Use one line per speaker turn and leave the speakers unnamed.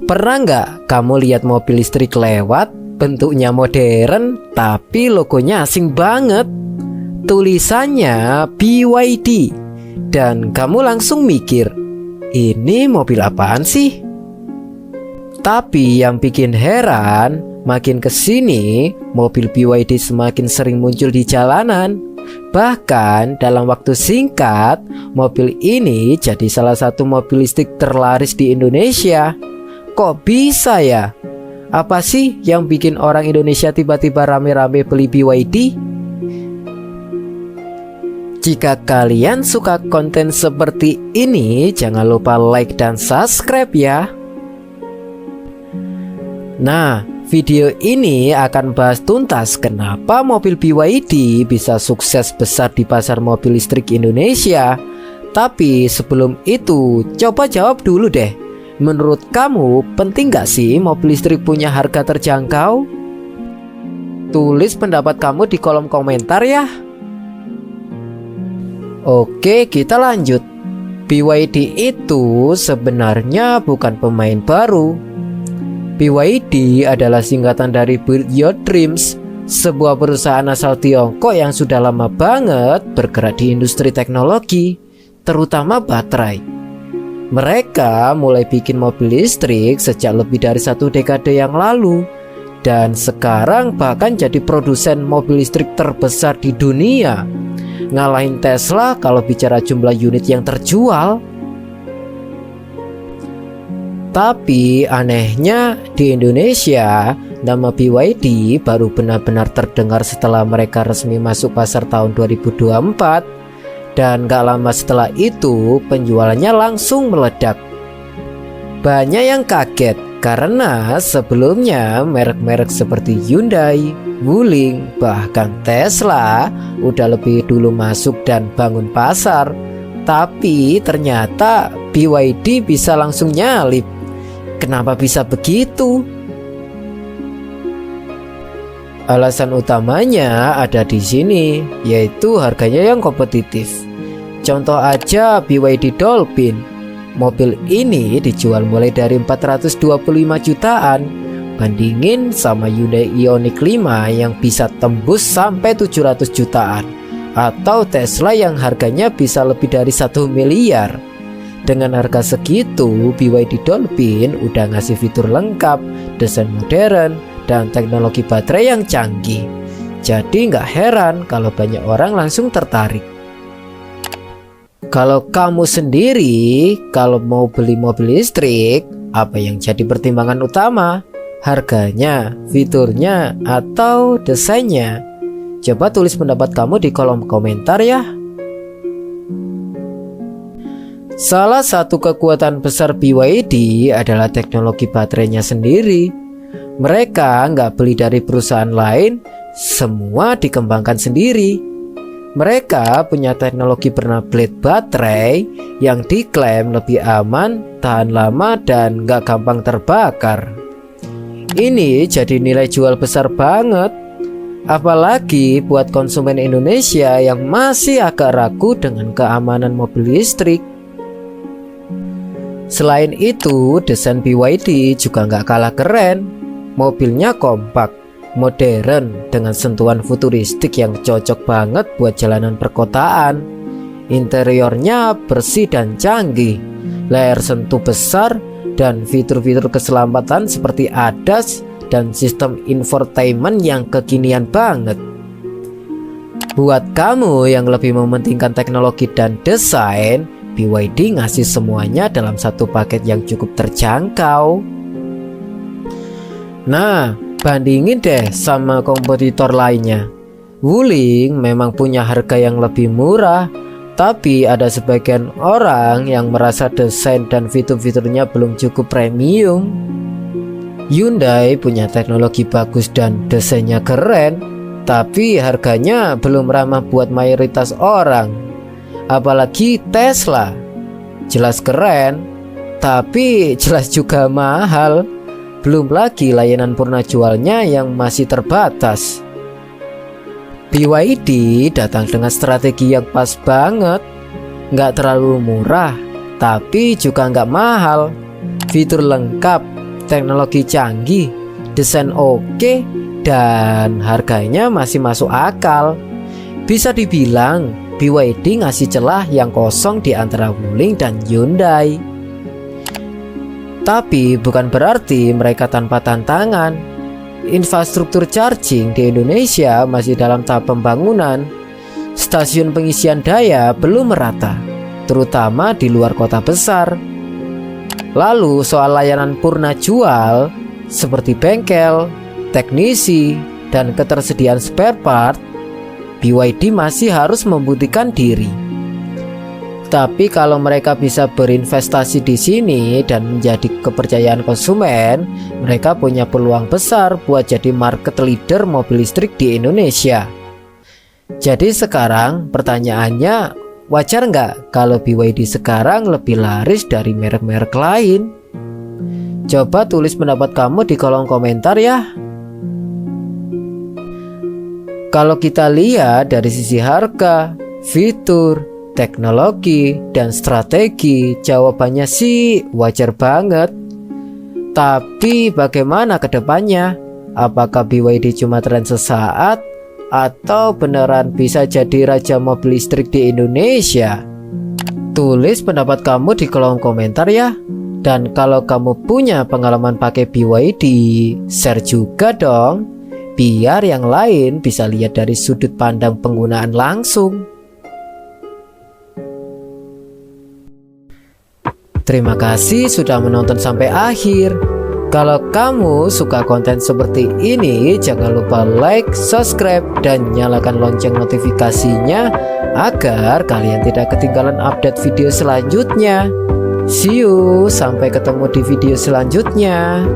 Pernah nggak kamu lihat mobil listrik lewat, bentuknya modern, tapi logonya asing banget? Tulisannya BYD. Dan kamu langsung mikir, ini mobil apaan sih? Tapi yang bikin heran, makin kesini, mobil BYD semakin sering muncul di jalanan. Bahkan dalam waktu singkat, mobil ini jadi salah satu mobil listrik terlaris di Indonesia. Kok bisa ya? Apa sih yang bikin orang Indonesia tiba-tiba rame-rame beli BYD? Jika kalian suka konten seperti ini, jangan lupa like dan subscribe ya. Nah, video ini akan bahas tuntas kenapa mobil BYD bisa sukses besar di pasar mobil listrik Indonesia. Tapi sebelum itu, coba jawab dulu deh. Menurut kamu, penting gak sih mobil listrik punya harga terjangkau? Tulis pendapat kamu di kolom komentar ya. Oke, kita lanjut. BYD itu sebenarnya bukan pemain baru. BYD adalah singkatan dari Build Your Dreams, sebuah perusahaan asal Tiongkok yang sudah lama banget bergerak di industri teknologi, terutama baterai. Mereka mulai bikin mobil listrik sejak lebih dari 1 dekade yang lalu, dan sekarang bahkan jadi produsen mobil listrik terbesar di dunia, ngalahin Tesla kalau bicara jumlah unit yang terjual. Tapi anehnya di Indonesia, nama BYD baru benar-benar terdengar setelah mereka resmi masuk pasar tahun 2024. Dan gak lama setelah itu penjualannya langsung meledak. Banyak yang kaget karena sebelumnya merek-merek seperti Hyundai, Wuling, bahkan Tesla udah lebih dulu masuk dan bangun pasar. Tapi ternyata BYD bisa langsung nyalip. Kenapa bisa begitu? Alasan utamanya ada di sini, yaitu harganya yang kompetitif. Contoh aja BYD Dolphin. Mobil ini dijual mulai dari 425 jutaan, bandingin sama Hyundai Ioniq 5 yang bisa tembus sampai 700 jutaan, atau Tesla yang harganya bisa lebih dari 1 miliar. Dengan harga segitu, BYD Dolphin udah ngasih fitur lengkap, desain modern, dan teknologi baterai yang canggih. Jadi nggak heran kalau banyak orang langsung tertarik. Kalau kamu sendiri, kalau mau beli mobil listrik, apa yang jadi pertimbangan utama? Harganya, fiturnya, atau desainnya? Coba tulis pendapat kamu di kolom komentar ya. Salah satu kekuatan besar BYD adalah teknologi baterainya sendiri. Mereka nggak beli dari perusahaan lain, semua dikembangkan sendiri. Mereka punya teknologi permablade baterai yang diklaim lebih aman, tahan lama, dan nggak gampang terbakar. Ini jadi nilai jual besar banget, apalagi buat konsumen Indonesia yang masih agak ragu dengan keamanan mobil listrik. Selain itu, desain BYD juga nggak kalah keren. Mobilnya kompak, modern, dengan sentuhan futuristik yang cocok banget buat jalanan perkotaan. Interiornya bersih dan canggih, layar sentuh besar, dan fitur-fitur keselamatan seperti ADAS dan sistem infotainment yang kekinian banget. Buat kamu yang lebih mementingkan teknologi dan desain, BYD ngasih semuanya dalam satu paket yang cukup terjangkau. Nah, bandingin deh sama kompetitor lainnya. Wuling memang punya harga yang lebih murah, tapi ada sebagian orang yang merasa desain dan fitur-fiturnya belum cukup premium. Hyundai punya teknologi bagus dan desainnya keren, tapi harganya belum ramah buat mayoritas orang. Apalagi Tesla, jelas keren, tapi jelas juga mahal. Belum lagi layanan purna jualnya yang masih terbatas. BYD datang dengan strategi yang pas banget. Nggak terlalu murah, tapi juga nggak mahal. Fitur lengkap, teknologi canggih, desain oke, dan harganya masih masuk akal. Bisa dibilang BYD ngasih celah yang kosong di antara Wuling dan Hyundai. Tapi bukan berarti mereka tanpa tantangan. Infrastruktur charging di Indonesia masih dalam tahap pembangunan. Stasiun pengisian daya belum merata, terutama di luar kota besar. Lalu soal layanan purna jual seperti bengkel, teknisi, dan ketersediaan spare part, BYD masih harus membuktikan diri. Tapi kalau mereka bisa berinvestasi di sini dan menjadi kepercayaan konsumen, mereka punya peluang besar buat jadi market leader mobil listrik di Indonesia. Jadi sekarang pertanyaannya, wajar nggak kalau BYD sekarang lebih laris dari merek-merek lain? Coba tulis pendapat kamu di kolom komentar ya. Kalau kita lihat dari sisi harga, fitur, teknologi, dan strategi, jawabannya sih wajar banget. Tapi bagaimana ke depannya? Apakah BYD cuma tren sesaat atau beneran bisa jadi raja mobil listrik di Indonesia? Tulis pendapat kamu di kolom komentar ya. Dan kalau kamu punya pengalaman pakai BYD, share juga dong, biar yang lain bisa lihat dari sudut pandang penggunaan langsung. Terima kasih sudah menonton sampai akhir. Kalau kamu suka konten seperti ini, jangan lupa like, subscribe, dan nyalakan lonceng notifikasinya agar kalian tidak ketinggalan update video selanjutnya. See you, sampai ketemu di video selanjutnya.